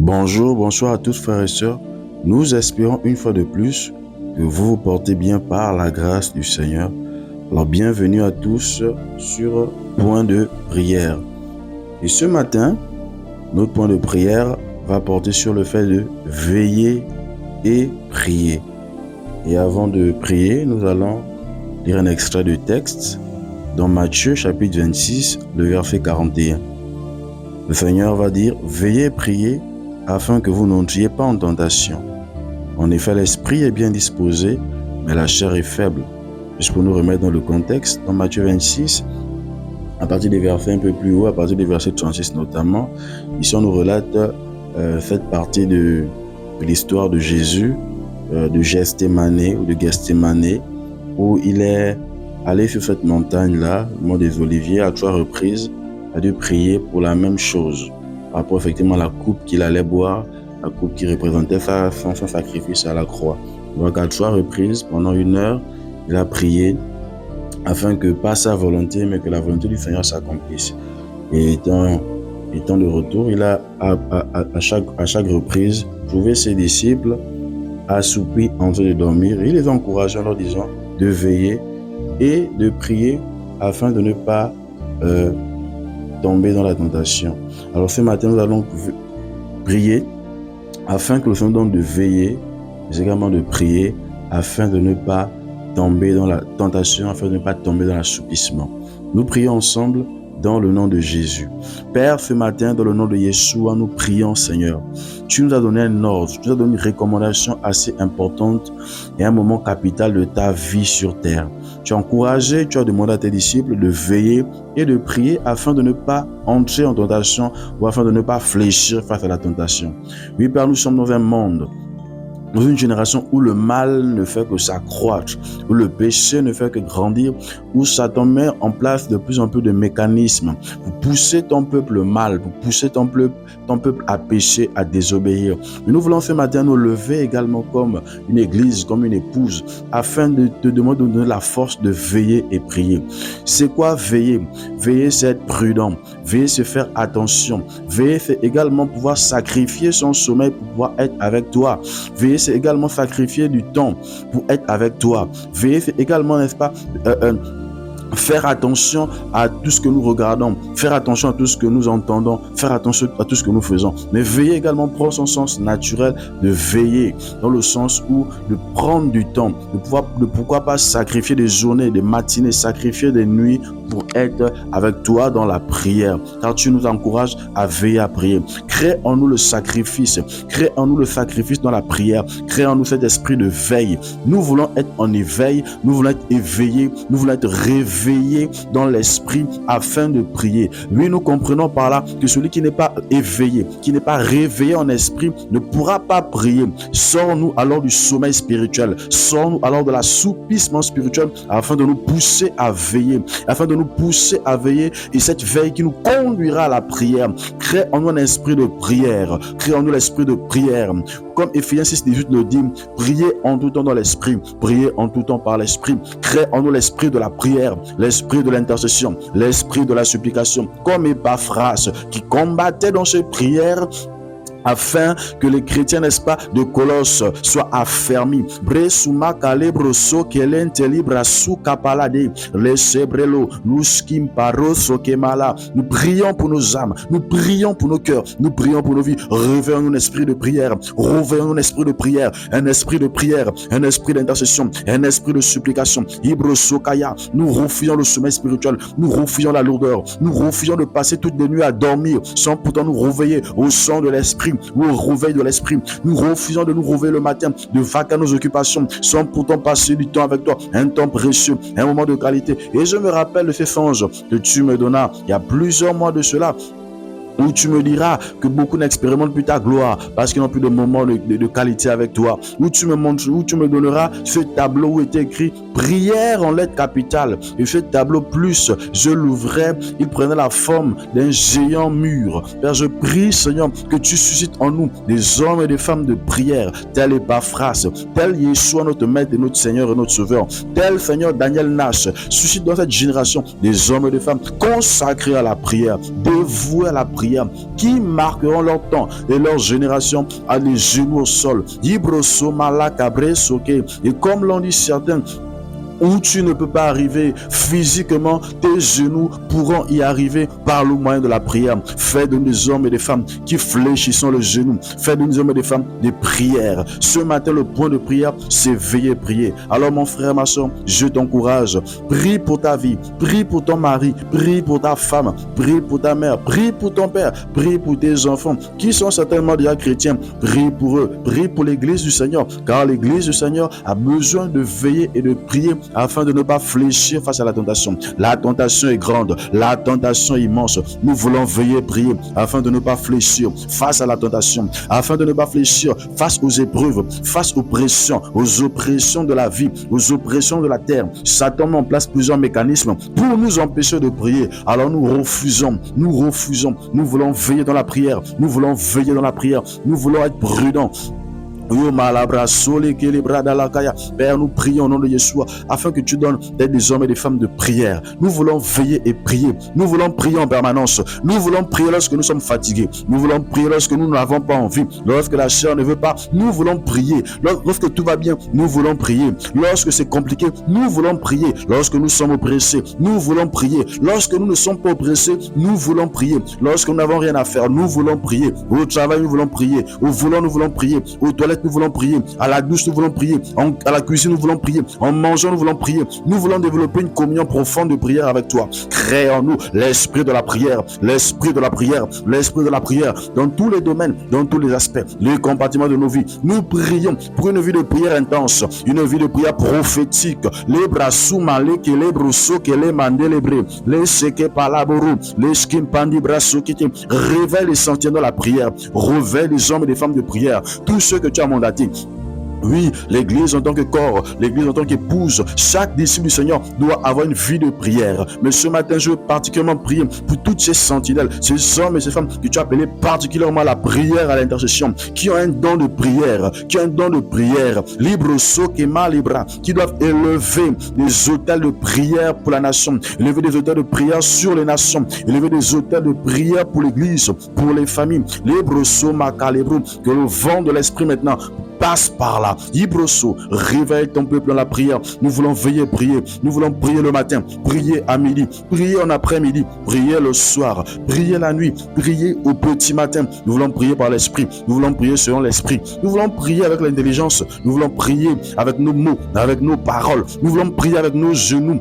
Bonjour, bonsoir à tous frères et sœurs. Nous espérons une fois de plus que vous vous portez bien par la grâce du Seigneur. Alors bienvenue à tous sur Point de prière. Et ce matin, notre point de prière va porter sur le fait de veiller et prier. Et avant de prier, nous allons lire un extrait de texte dans Matthieu chapitre 26, le verset 41. Le Seigneur va dire « Veillez et priez afin que vous n'entriez pas en tentation. En effet, l'esprit est bien disposé, mais la chair est faible. » Juste pour nous remettre dans le contexte, dans Matthieu 26, à partir des versets un peu plus haut, à partir des versets 36 notamment, ici on nous relate cette partie de l'histoire de Jésus, de Gethsémanée ou de Gethsémanée, où il est allé sur cette montagne-là, le mont des Oliviers, à 3 reprises, a dû prier pour la même chose, par rapport effectivement à la coupe qu'il allait boire, la coupe qui représentait son sacrifice à la croix. Donc à 3 reprises, pendant 1 heure, il a prié afin que pas sa volonté, mais que la volonté du Seigneur s'accomplisse. Et étant de retour, il a à chaque reprise trouvé ses disciples assoupis en train de dormir. Et il les a encouragés en leur disant de veiller et de prier afin de ne pas tomber dans la tentation. Alors ce matin, nous allons prier afin que le Seigneur donne de veiller, mais également de prier afin de ne pas tomber dans la tentation, afin de ne pas tomber dans l'assoupissement. Nous prions ensemble dans le nom de Jésus. Père, ce matin, dans le nom de Yeshua, nous prions, Seigneur. Tu nous as donné un ordre, tu nous as donné une recommandation assez importante et un moment capital de ta vie sur terre. Tu as encouragé, tu as demandé à tes disciples de veiller et de prier afin de ne pas entrer en tentation ou afin de ne pas fléchir face à la tentation. Oui, Père, nous sommes dans un monde, dans une génération où le mal ne fait que s'accroître, où le péché ne fait que grandir, où Satan met en place de plus en plus de mécanismes pour pousser ton peuple mal, pour pousser ton peuple à pécher, à désobéir. Mais nous voulons ce matin nous lever également comme une église, comme une épouse, afin de te demander de donner la force de veiller et prier. C'est quoi veiller? Veiller, c'est être prudent. Veiller, c'est faire attention. Veiller, c'est également pouvoir sacrifier son sommeil pour pouvoir être avec toi. Veiller, c'est également sacrifier du temps pour être avec toi. Veiller, c'est également, n'est-ce pas, faire attention à tout ce que nous regardons, faire attention à tout ce que nous entendons, faire attention à tout ce que nous faisons. Mais veiller également prend son sens naturel de veiller, dans le sens où de prendre du temps, de pourquoi pas sacrifier des journées, des matinées, sacrifier des nuits pour être avec toi dans la prière. Car tu nous encourages à veiller, à prier. Crée en nous le sacrifice, crée en nous le sacrifice dans la prière, crée en nous cet esprit de veille. Nous voulons être en éveil, nous voulons être éveillés, nous voulons être réveillés dans l'esprit afin de prier. Oui, nous comprenons par là que celui qui n'est pas éveillé, qui n'est pas réveillé en esprit, ne pourra pas prier. Sors-nous alors du sommeil spirituel, sors-nous alors de l'assoupissement spirituel afin de nous pousser à veiller, afin de nous pousser à veiller, et cette veille qui nous conduira à la prière. Crée en nous un esprit de prière, crée en nous l'esprit de prière. Comme Éphésiens 6:18 le dit, priez en tout temps dans l'esprit, priez en tout temps par l'esprit. Crée en nous l'esprit de la prière, l'esprit de l'intercession, l'esprit de la supplication, comme Épaphras qui combattait dans ses prières afin que les chrétiens, n'est-ce pas, de Colosse soient affermis. Bresuma calebro so kelente libra su kapalade le sebrelo luskim paro so kemala. Nous prions pour nos âmes, nous prions pour nos cœurs, nous prions pour nos vies. Réveillons un esprit de prière, réveillons un esprit de prière, un esprit de prière, un esprit d'intercession, un esprit de supplication. Ibro sokaya, nous refusons le sommeil spirituel, nous refusons la lourdeur, nous refusons de passer toutes les nuits à dormir sans pourtant nous réveiller au son de l'esprit ou au réveil de l'esprit. Nous refusons de nous réveiller le matin, de vaquer à nos occupations, sans pourtant passer du temps avec toi, un temps précieux, un moment de qualité. Et je me rappelle de ces songes que tu me donnas il y a plusieurs mois de cela, où tu me diras que beaucoup n'expérimentent plus ta gloire parce qu'ils n'ont plus de moments de qualité avec toi, où tu me montres, où tu me donneras ce tableau où était écrit prière en lettres capitales, et ce tableau plus je l'ouvrais, il prenait la forme d'un géant mur. Père, je prie, Seigneur, que tu suscites en nous des hommes et des femmes de prière, tel Épaphras, tel Yeshua, notre maître et notre Seigneur et notre Sauveur, tel Seigneur Daniel Nash. Suscite dans cette génération des hommes et des femmes consacrés à la prière, dévoués à la prière, prière, qui marqueront leur temps et leur génération à les genoux au sol. Et comme l'ont dit certains, où tu ne peux pas arriver physiquement, tes genoux pourront y arriver par le moyen de la prière. Fais de nous des hommes et des femmes qui fléchissons le genou. Fais de nous des hommes et des femmes des prières. Ce matin, le point de prière, c'est veiller prier. Alors mon frère, ma soeur, je t'encourage. Prie pour ta vie, prie pour ton mari, prie pour ta femme, prie pour ta mère, prie pour ton père, prie pour tes enfants qui sont certainement déjà chrétiens. Prie pour eux, prie pour l'église du Seigneur, car l'église du Seigneur a besoin de veiller et de prier afin de ne pas fléchir face à la tentation. La tentation est grande, la tentation est immense. Nous voulons veiller prier afin de ne pas fléchir face à la tentation, afin de ne pas fléchir face aux épreuves, face aux oppressions de la vie, aux oppressions de la terre. Satan met en place plusieurs mécanismes pour nous empêcher de prier. Alors nous refusons, nous voulons veiller dans la prière, nous voulons veiller dans la prière, nous voulons être prudents. Père, nous prions au nom de Yeshua afin que tu donnes des hommes et des femmes de prière. Nous voulons veiller et prier. Nous voulons prier en permanence. Nous voulons prier lorsque nous sommes fatigués. Nous voulons prier lorsque nous n'avons pas envie. Lorsque la chair ne veut pas, nous voulons prier. Lorsque tout va bien, nous voulons prier. Lorsque c'est compliqué, nous voulons prier. Lorsque nous sommes oppressés, nous voulons prier. Lorsque nous ne sommes pas oppressés, nous voulons prier. Lorsque nous n'avons rien à faire, nous voulons prier. Au travail, nous voulons prier. Au volant, nous voulons prier. Aux toilettes, nous voulons prier. À la douche, nous voulons prier. À la cuisine, nous voulons prier. En mangeant, nous voulons prier. Nous voulons développer une communion profonde de prière avec toi. Crée en nous l'esprit de la prière, l'esprit de la prière, l'esprit de la prière dans tous les domaines, dans tous les aspects, les compartiments de nos vies. Nous prions pour une vie de prière intense, une vie de prière prophétique. Les bras soumale, que les brousseaux, que les mandélébrés, les seke palaboru, les skimpandi brasso qui révèle les sentiers de la prière, révèle les hommes et les femmes de prière. Tous ceux que tu as mandatés. Oui, l'église en tant que corps, l'église en tant qu'épouse, chaque disciple du Seigneur doit avoir une vie de prière. Mais ce matin, je veux particulièrement prier pour toutes ces sentinelles, ces hommes et ces femmes que tu as appelés particulièrement à la prière, à l'intercession, qui ont un don de prière, libre sokema libra, qui doivent élever des autels de prière pour la nation, élever des autels de prière sur les nations, élever des autels de prière pour l'église, pour les familles, libre somaka libro, que le vent de l'esprit maintenant passe par là. Ibroso, réveille ton peuple dans la prière. Nous voulons veiller prier. Nous voulons prier le matin, prier à midi, prier en après-midi, prier le soir, prier la nuit, prier au petit matin. Nous voulons prier par l'esprit. Nous voulons prier selon l'esprit. Nous voulons prier avec l'intelligence. Nous voulons prier avec nos mots, avec nos paroles. Nous voulons prier avec nos genoux.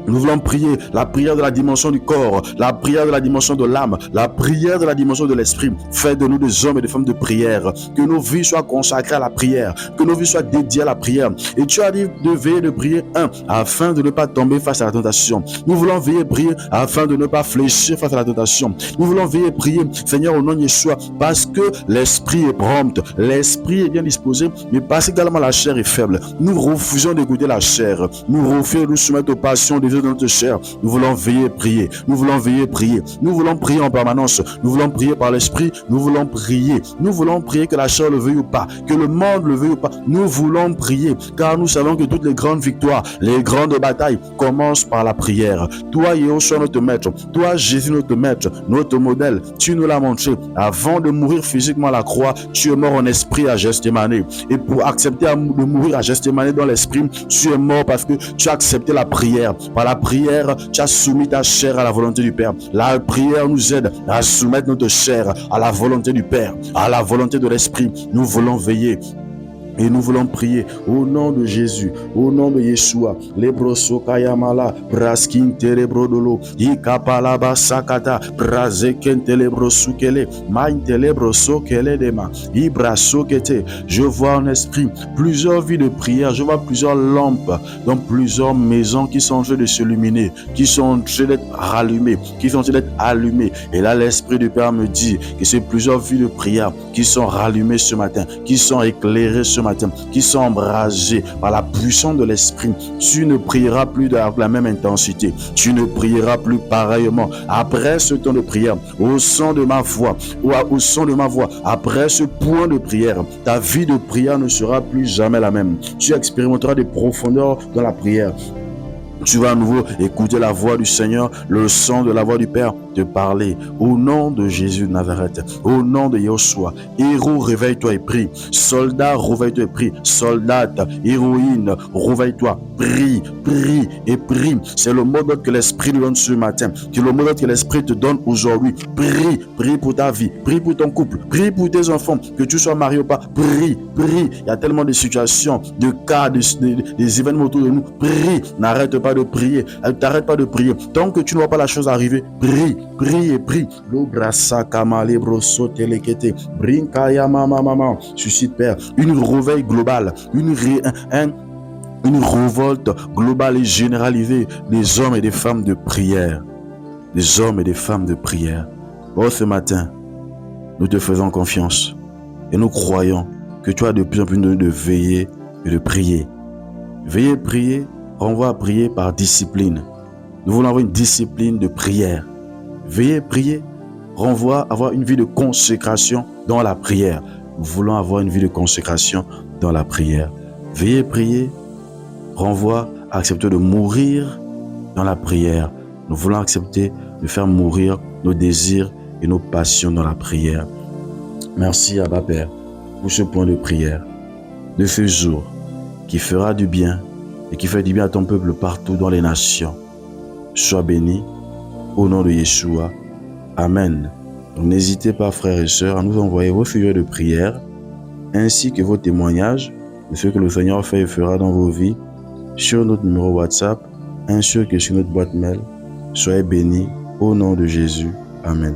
Nous voulons prier la prière de la dimension du corps, la prière de la dimension de l'âme, la prière de la dimension de l'esprit. Fais de nous des hommes et des femmes de prière. Que nos vies soient consacrées à la prière, que nos vies soient dédiées à la prière. Et tu as dit de veiller de prier, afin de ne pas tomber face à la tentation. Nous voulons veiller prier afin de ne pas fléchir face à la tentation. Nous voulons veiller prier, Seigneur, au nom de Yeshua, parce que l'esprit est prompt, l'esprit est bien disposé, mais parce qu'également la chair est faible. Nous refusons d'écouter la chair. Nous refusons de nous soumettre aux passions des de notre chair. Nous voulons veiller prier. Nous voulons veiller prier. Nous voulons prier en permanence. Nous voulons prier par l'esprit. Nous voulons prier. Nous voulons prier que la chair le veuille ou pas, que le monde le veuille ou pas. Nous voulons prier car nous savons que toutes les grandes victoires, les grandes batailles commencent par la prière. Toi, Yeshua, notre maître. Toi, Jésus, notre maître, notre modèle. Tu nous l'as montré. Avant de mourir physiquement à la croix, tu es mort en esprit à Gethsémane. Et pour accepter de mourir à Gethsémane dans l'esprit, tu es mort parce que tu as accepté la prière. Par la prière, tu as soumis ta chair à la volonté du Père. La prière nous aide à soumettre notre chair à la volonté du Père, à la volonté de l'Esprit. Nous voulons veiller. Et nous voulons prier au nom de Jésus, au nom de Yeshua. Lebroso kayamala, braskin telebrodolo, ikapalaba sakata, brazeken telebrosu kele, main telebroso kele dema, ibraso kete. Je vois en esprit plusieurs vies de prière, je vois plusieurs lampes dans plusieurs maisons qui sont en train de s'illuminer, qui sont en train d'être rallumées, qui sont en train d'être allumées. Et là, l'Esprit du Père me dit que c'est plusieurs vies de prière qui sont rallumées ce matin, qui sont éclairées ce matin, qui sont embrasés par la puissance de l'esprit. Tu ne prieras plus de la même intensité. Tu ne prieras plus pareillement. Après ce temps de prière, au son de ma voix, après ce point de prière, ta vie de prière ne sera plus jamais la même. Tu expérimenteras des profondeurs dans la prière. Tu vas à nouveau écouter la voix du Seigneur, le son de la voix du Père te parler. Au nom de Jésus de Nazareth, au nom de Yoshua, héros, réveille-toi et prie. Soldat, réveille-toi et prie. Soldate, héroïne, réveille-toi, prie, prie et prie. C'est le mot d'ordre que l'Esprit nous donne ce matin. C'est le mot d'ordre que l'Esprit te donne aujourd'hui. Prie, prie pour ta vie, prie pour ton couple, prie pour tes enfants, que tu sois marié ou pas. Prie, prie. Il y a tellement de situations, de cas, des événements autour de nous. Prie, n'arrête pas de prier. T'arrête pas de prier. Tant que tu ne vois pas la chose arriver, prie, prie et prie. Suscite, Père, une réveil globale, une révolte globale et généralisée des hommes et des femmes de prière. Des hommes et des femmes de prière. Oh, ce matin, nous te faisons confiance et nous croyons que tu as de plus en plus de veiller et de prier. Veiller, prier, renvoie à prier par discipline. Nous voulons avoir une discipline de prière. Veiller, prier, renvoie à avoir une vie de consécration dans la prière. Nous voulons avoir une vie de consécration dans la prière. Veiller, prier, renvoie à accepter de mourir dans la prière. Nous voulons accepter de faire mourir nos désirs et nos passions dans la prière. Merci, Abba Père, pour ce point de prière, de ce jour qui fera du bien et qui fait du bien à ton peuple partout dans les nations. Sois béni au nom de Yeshua. Amen. Donc n'hésitez pas, frères et sœurs, à nous envoyer vos sujets de prière ainsi que vos témoignages de ce que le Seigneur fait et fera dans vos vies sur notre numéro WhatsApp ainsi que sur notre boîte mail. Soyez bénis au nom de Jésus. Amen.